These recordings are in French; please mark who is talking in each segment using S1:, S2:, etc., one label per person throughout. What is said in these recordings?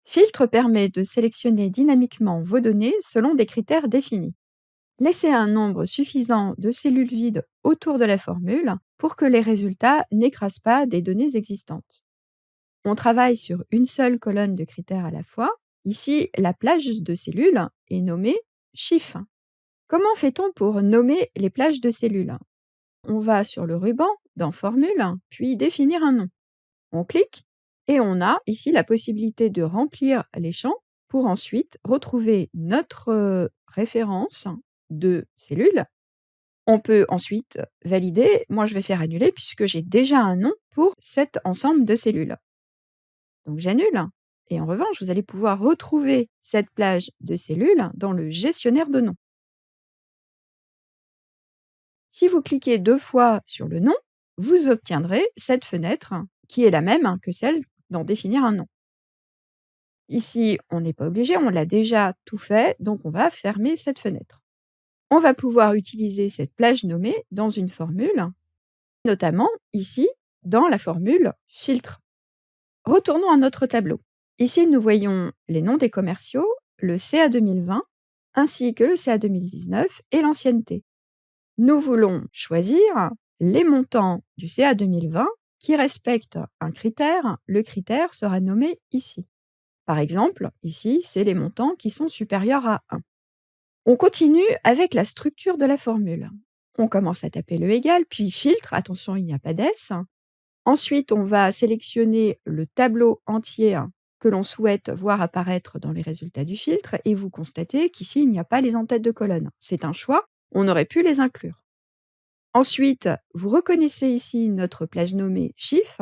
S1: Filtre permet de sélectionner dynamiquement vos données selon des critères définis. Laissez un nombre suffisant de cellules vides autour de la formule pour que les résultats n'écrasent pas des données existantes. On travaille sur une seule colonne de critères à la fois. Ici, la plage de cellules est nommée chiffre. Comment fait-on pour nommer les plages de cellules? On va sur le ruban dans Formule, puis définir un nom. On clique et on a ici la possibilité de remplir les champs pour ensuite retrouver notre référence de cellules. On peut ensuite valider. Moi, je vais faire annuler puisque j'ai déjà un nom pour cet ensemble de cellules. Donc j'annule. Et en revanche, vous allez pouvoir retrouver cette plage de cellules dans le gestionnaire de noms. Si vous cliquez 2 fois sur le nom, vous obtiendrez cette fenêtre qui est la même que celle d'en définir un nom. Ici, on n'est pas obligé, on l'a déjà tout fait, donc on va fermer cette fenêtre. On va pouvoir utiliser cette plage nommée dans une formule, notamment ici, dans la formule filtre. Retournons à notre tableau. Ici, nous voyons les noms des commerciaux, le CA 2020, ainsi que le CA 2019 et l'ancienneté. Nous voulons choisir les montants du CA 2020 qui respectent un critère. Le critère sera nommé ici. Par exemple, ici, c'est les montants qui sont supérieurs à 1. On continue avec la structure de la formule. On commence à taper le égal, puis filtre. Attention, il n'y a pas d'S. Ensuite, on va sélectionner le tableau entier que l'on souhaite voir apparaître dans les résultats du filtre et vous constatez qu'ici, il n'y a pas les en-têtes de colonne. C'est un choix, on aurait pu les inclure. Ensuite, vous reconnaissez ici notre plage nommée chiffre.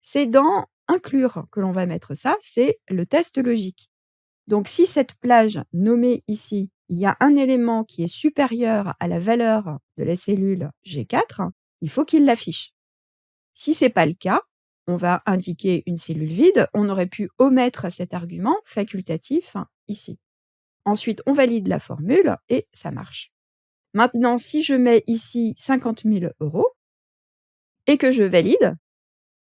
S1: C'est dans inclure que l'on va mettre ça, c'est le test logique. Donc si cette plage nommée ici, il y a un élément qui est supérieur à la valeur de la cellule G4, il faut qu'il l'affiche. Si ce n'est pas le cas, on va indiquer une cellule vide. On aurait pu omettre cet argument facultatif ici. Ensuite, on valide la formule et ça marche. Maintenant, si je mets ici 50 000 € et que je valide,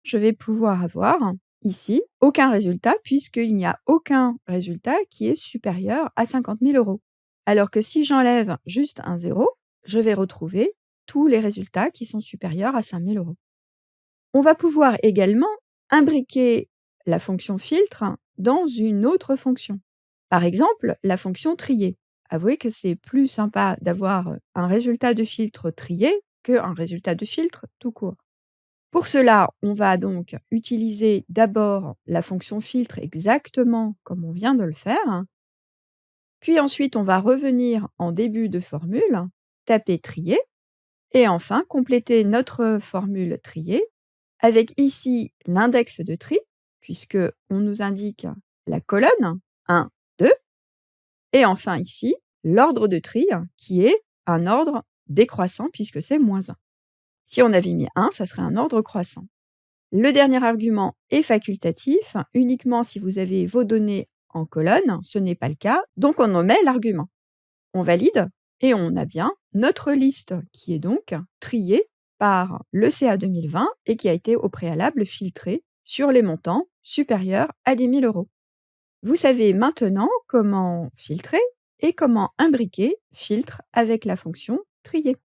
S1: je vais pouvoir avoir ici aucun résultat puisqu'il n'y a aucun résultat qui est supérieur à 50 000 €. Alors que si j'enlève juste un 0, je vais retrouver tous les résultats qui sont supérieurs à 5 000 €. On va pouvoir également imbriquer la fonction filtre dans une autre fonction. Par exemple, la fonction trier. Avouez que c'est plus sympa d'avoir un résultat de filtre trié qu'un résultat de filtre tout court. Pour cela, on va donc utiliser d'abord la fonction filtre exactement comme on vient de le faire. Puis ensuite, on va revenir en début de formule, taper trier et enfin compléter notre formule trier avec ici l'index de tri, puisqu'on nous indique la colonne 1, 2, et enfin ici l'ordre de tri qui est un ordre décroissant puisque c'est -1. Si on avait mis 1, ça serait un ordre croissant. Le dernier argument est facultatif, uniquement si vous avez vos données en colonne, ce n'est pas le cas, donc on omet l'argument. On valide et on a bien notre liste qui est donc triée par le CA 2020 et qui a été au préalable filtrée sur les montants supérieurs à 10 000 €. Vous savez maintenant comment filtrer et comment imbriquer filtre avec la fonction trier.